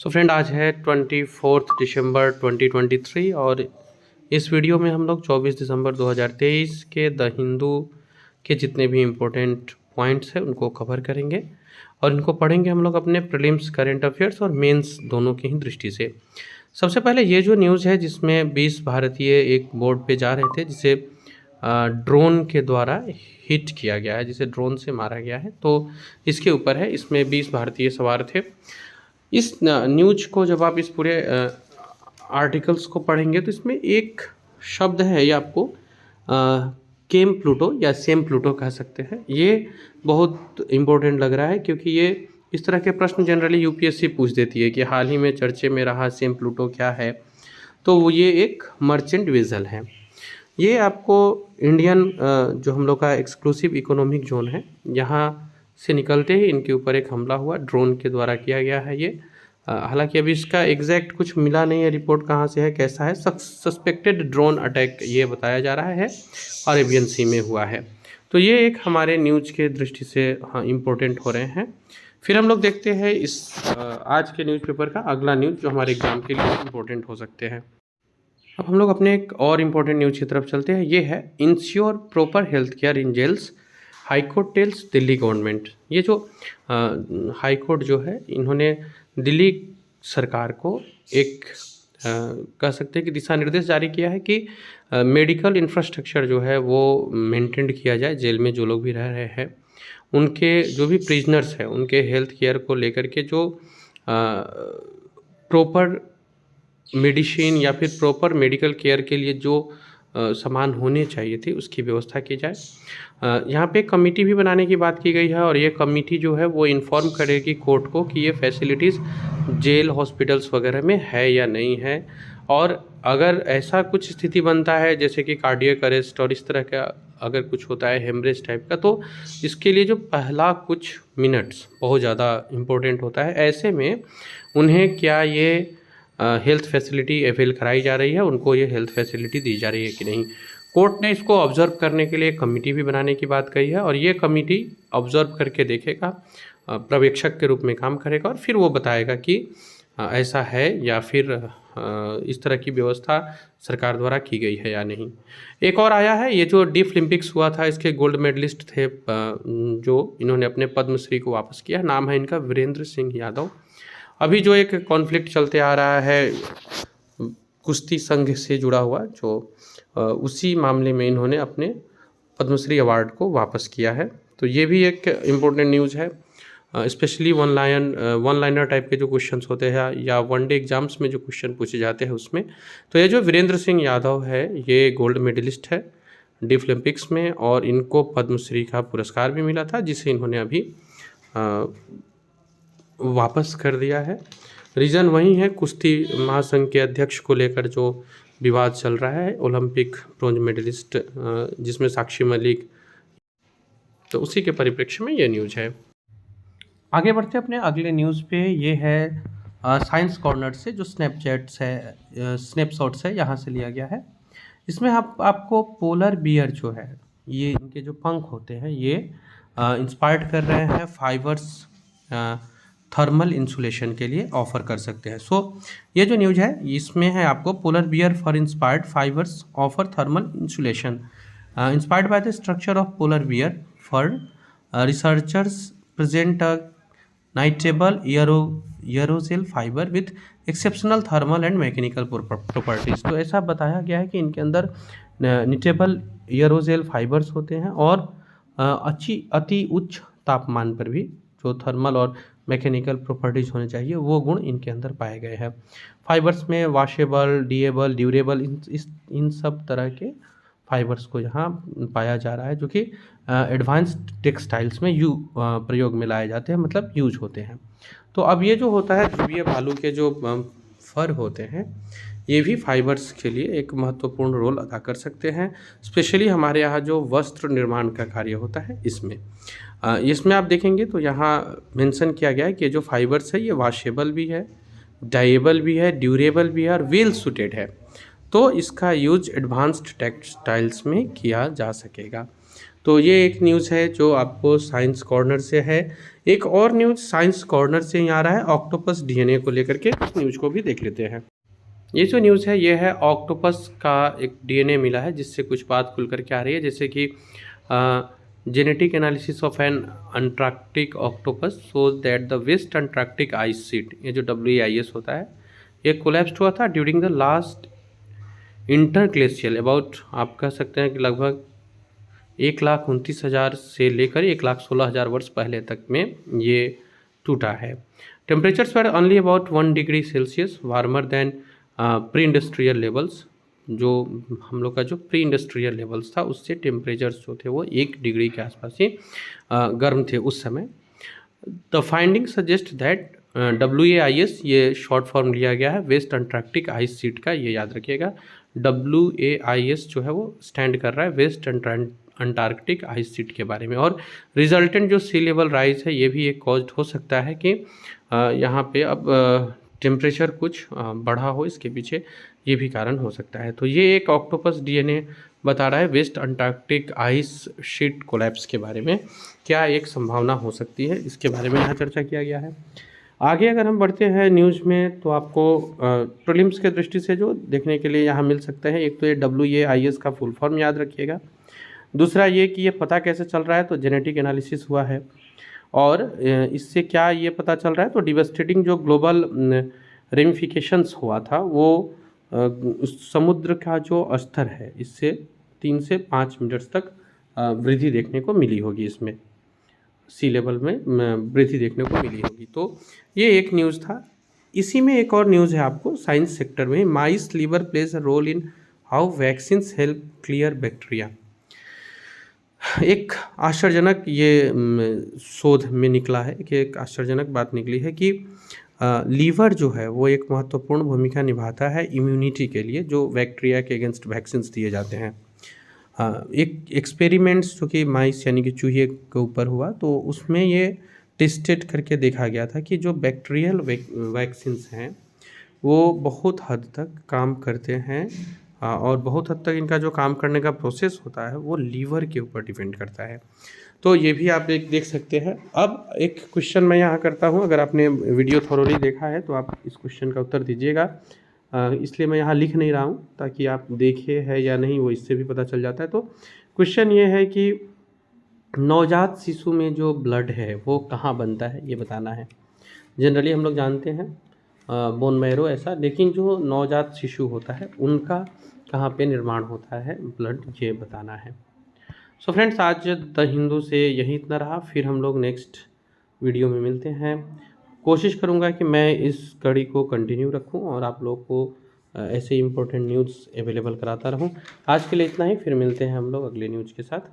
So friend, आज है 24 दिसंबर 2023 और इस वीडियो में हम लोग 24 दिसंबर 2023 के द हिंदू के जितने भी इम्पोर्टेंट पॉइंट्स हैं उनको कवर करेंगे और इनको पढ़ेंगे हम लोग अपने प्रीलिम्स, करंट अफेयर्स और मेंस दोनों की ही दृष्टि से। सबसे पहले ये जो न्यूज़ है जिसमें 20 भारतीय एक बोर्ड पे जा रहे थे जिसे ड्रोन के द्वारा हिट किया गया है, जिसे ड्रोन से मारा गया है, तो इसके ऊपर है। इसमें 20 भारतीय सवार थे। इस न्यूज को जब आप इस पूरे आर्टिकल्स को पढ़ेंगे तो इसमें एक शब्द है, ये आपको केम प्लूटो या सेम प्लूटो कह सकते हैं। ये बहुत इम्पोर्टेंट लग रहा है क्योंकि ये इस तरह के प्रश्न जनरली यूपीएससी पूछ देती है कि हाल ही में चर्चे में रहा सेम प्लूटो क्या है। तो वो ये एक मर्चेंट वेसल है। ये आपको इंडियन जो हम लोग का एक्सक्लूसिव इकोनॉमिक जोन है, यहाँ से निकलते ही इनके ऊपर एक हमला हुआ, ड्रोन के द्वारा किया गया है ये। हालांकि अभी इसका एग्जैक्ट कुछ मिला नहीं है, रिपोर्ट कहाँ से है, कैसा है। सस्पेक्टेड ड्रोन अटैक ये बताया जा रहा है, अरेबियन सी में हुआ है। तो ये एक हमारे न्यूज़ के दृष्टि से इम्पोर्टेंट हो रहे हैं। फिर हम लोग देखते हैं इस आज के न्यूज़पेपर का अगला न्यूज़ जो हमारे एग्जाम के लिए इम्पोर्टेंट हो सकते हैं। अब हम लोग अपने एक और इम्पोर्टेंट न्यूज़ की तरफ चलते हैं। ये है ensure proper health care in jails, high court tells Delhi government. ये जो हाई कोर्ट जो है, इन्होंने दिल्ली सरकार को एक कह सकते हैं कि दिशा निर्देश जारी किया है कि मेडिकल इंफ्रास्ट्रक्चर जो है वो मेंटेन किया जाए। जेल में जो लोग भी रह रहे हैं उनके जो भी प्रिजनर्स हैं उनके हेल्थ केयर को लेकर के जो प्रॉपर मेडिसिन या फिर प्रॉपर मेडिकल केयर के लिए जो सामान होने चाहिए थे उसकी व्यवस्था की जाए। यहाँ पे कमेटी भी बनाने की बात की गई है और ये कमेटी जो है वो इन्फॉर्म करेगी कोर्ट को कि ये फैसिलिटीज़ जेल, हॉस्पिटल्स वगैरह में है या नहीं है। और अगर ऐसा कुछ स्थिति बनता है जैसे कि कार्डियक अरेस्ट और इस तरह का अगर कुछ होता है, हेमरेज टाइप का, तो इसके लिए जो पहला कुछ मिनट्स बहुत ज़्यादा इम्पोर्टेंट होता है। ऐसे में उन्हें क्या ये हेल्थ फैसिलिटी अवेल कराई जा रही है, उनको ये हेल्थ फैसिलिटी दी जा रही है कि नहीं। कोर्ट ने इसको ऑब्जर्व करने के लिए कमेटी भी बनाने की बात कही है और ये कमेटी ऑब्जर्व करके देखेगा, पर्यवेक्षक के रूप में काम करेगा और फिर वो बताएगा कि ऐसा है या फिर इस तरह की व्यवस्था सरकार द्वारा की गई है या नहीं। एक और आया है, ये जो डीफ ओलंपिक्स हुआ था इसके गोल्ड मेडलिस्ट थे जो इन्होंने अपने पद्मश्री को वापस किया। नाम है इनका वीरेंद्र सिंह यादव। अभी जो एक कॉन्फ्लिक्ट चलते आ रहा है कुश्ती संघ से जुड़ा हुआ, जो उसी मामले में इन्होंने अपने पद्मश्री अवार्ड को वापस किया है। तो ये भी एक इम्पोर्टेंट न्यूज़ है। स्पेशली वन लाइनर टाइप के जो क्वेश्चंस होते हैं या वनडे एग्जाम्स में जो क्वेश्चन पूछे जाते हैं उसमें। तो ये जो वीरेंद्र सिंह यादव है ये गोल्ड मेडलिस्ट है डीफ ओलंपिक्स में और इनको पद्मश्री का पुरस्कार भी मिला था जिसे इन्होंने अभी वापस कर दिया है। रीज़न वही है, कुश्ती महासंघ के अध्यक्ष को लेकर जो विवाद चल रहा है, ओलंपिक ब्रोंज मेडलिस्ट जिसमें साक्षी मलिक, तो उसी के परिप्रेक्ष्य में ये न्यूज़ है। आगे बढ़ते अपने अगले न्यूज़ पे। ये है साइंस कॉर्नर से जो स्नैपशॉट्स है यहाँ से लिया गया है। इसमें आपको पोलर बियर जो है, ये इनके जो पंख होते हैं ये इंस्पायर्ड कर रहे हैं फाइबर्स थर्मल इंसुलेशन के लिए ऑफर कर सकते हैं। सो ये जो न्यूज़ है इसमें है आपको polar bear fur inspired fibres offer thermal insulation inspired by the structure of polar bear fur researchers present a knittable aerogel fibre with exceptional thermal and mechanical properties. तो ऐसा बताया गया है कि इनके अंदर निटेबल एरोजेल फाइबर्स होते हैं और अति उच्च तापमान पर भी जो थर्मल और मैकेनिकल प्रॉपर्टीज़ होने चाहिए वो गुण इनके अंदर पाए गए हैं। फाइबर्स में वॉशेबल, डीएबल, ड्यूरेबल इन सब तरह के फाइबर्स को यहाँ पाया जा रहा है जो कि एडवांस्ड टेक्सटाइल्स में प्रयोग में लाए जाते हैं, मतलब यूज होते हैं। तो अब ये जो होता है ध्रुवीय भालू के जो फर होते हैं ये भी फाइबर्स के लिए एक महत्वपूर्ण रोल अदा कर सकते हैं। स्पेशली हमारे यहाँ जो वस्त्र निर्माण का कार्य होता है इसमें आप देखेंगे तो यहाँ मेंशन किया गया है कि जो फाइबर्स है ये वॉशेबल भी है, डाइएबल भी है, ड्यूरेबल भी है और वेल सूटेड है। तो इसका यूज एडवांस्ड टेक्सटाइल्स में किया जा सकेगा। तो ये एक न्यूज़ है जो आपको साइंस कॉर्नर से है। एक और न्यूज़ साइंस कॉर्नर से ही आ रहा है ऑक्टोपस डीएनए को लेकर के, इस न्यूज़ को भी देख लेते हैं। ये जो न्यूज़ है ये है ऑक्टोपस का एक डीएनए मिला है जिससे कुछ बात खुल करके आ रही है, जैसे कि genetic analysis of an Antarctic octopus shows that the West Antarctic ice sheet, ये जो WAIS होता है, ये कोलैप्स्ड हुआ था during the last interglacial about, आप कह सकते हैं कि लगभग 1,29,000 से लेकर 1,16,000 वर्ष पहले तक में ये टूटा है। Temperatures were only about 1 degree Celsius warmer than pre industrial levels, जो हम लोग का जो प्री इंडस्ट्रियल लेवल्स था उससे टेम्परेचर्स जो थे वो 1 डिग्री के आसपास ही गर्म थे उस समय। The finding suggest that WAIS, ये शॉर्ट फॉर्म लिया गया है वेस्ट अंटार्कटिक आइस शीट का, ये याद रखिएगा। WAIS जो है वो स्टैंड कर रहा है वेस्ट अंटार्कटिक आइस शीट के बारे में, और रिजल्टेंट जो सी लेवल राइज है ये भी एक कॉज हो सकता है कि यहाँ पे अब टेम्परेचर कुछ बढ़ा हो, इसके पीछे ये भी कारण हो सकता है। तो ये एक ऑक्टोपस डीएनए बता रहा है West Antarctic ice sheet collapse के बारे में क्या एक संभावना हो सकती है, इसके बारे में यहाँ चर्चा किया गया है। आगे अगर हम बढ़ते हैं न्यूज़ में तो आपको प्रीलिम्स के दृष्टि से जो देखने के लिए यहाँ मिल सकते हैं, एक तो ये WAIS का फुल फॉर्म याद रखिएगा, दूसरा ये कि ये पता कैसे चल रहा है, तो जेनेटिक एनालिसिस हुआ है, और इससे क्या ये पता चल रहा है, तो डिवास्टेटिंग जो ग्लोबल रेमिफिकेशंस हुआ था वो समुद्र का जो स्तर है इससे 3 से 5 मीटर तक वृद्धि देखने को मिली होगी, इसमें सी लेवल में वृद्धि देखने को मिली होगी। तो ये एक न्यूज़ था। इसी में एक और न्यूज़ है आपको साइंस सेक्टर में, mice liver plays a role in how vaccines help clear bacteria. एक आश्चर्यजनक ये शोध में निकला है कि एक आश्चर्यजनक बात निकली है कि लीवर जो है वो एक महत्वपूर्ण भूमिका निभाता है इम्यूनिटी के लिए, जो बैक्टीरिया के अगेंस्ट वैक्सीन्स दिए जाते हैं। एक एक्सपेरिमेंट्स जो कि माइस यानी कि चूहे के ऊपर हुआ, तो उसमें ये टेस्टेड करके देखा गया था कि जो बैक्टीरियल वैक्सीन्स हैं वो बहुत हद तक काम करते हैं, और बहुत हद तक इनका जो काम करने का प्रोसेस होता है वो लीवर के ऊपर डिपेंड करता है। तो ये भी आप एक देख सकते हैं। अब एक क्वेश्चन मैं यहाँ करता हूँ, अगर आपने वीडियो थोरोली देखा है तो आप इस क्वेश्चन का उत्तर दीजिएगा, इसलिए मैं यहाँ लिख नहीं रहा हूँ ताकि आप देखे है या नहीं वो इससे भी पता चल जाता है। तो क्वेश्चन ये है कि नवजात शिशु में जो ब्लड है वो कहाँ बनता है, ये बताना है। जनरली हम लोग जानते हैं बोन मैरो ऐसा, लेकिन जो नवजात शिशु होता है उनका कहाँ पे निर्माण होता है ब्लड, ये बताना है। सो फ्रेंड्स, आज द हिंदू से यही इतना रहा, फिर हम लोग नेक्स्ट वीडियो में मिलते हैं। कोशिश करूँगा कि मैं इस कड़ी को कंटिन्यू रखूँ और आप लोग को ऐसे इम्पोर्टेंट न्यूज़ अवेलेबल कराता रहूँ। आज के लिए इतना ही, फिर मिलते हैं हम लोग अगले न्यूज़ के साथ।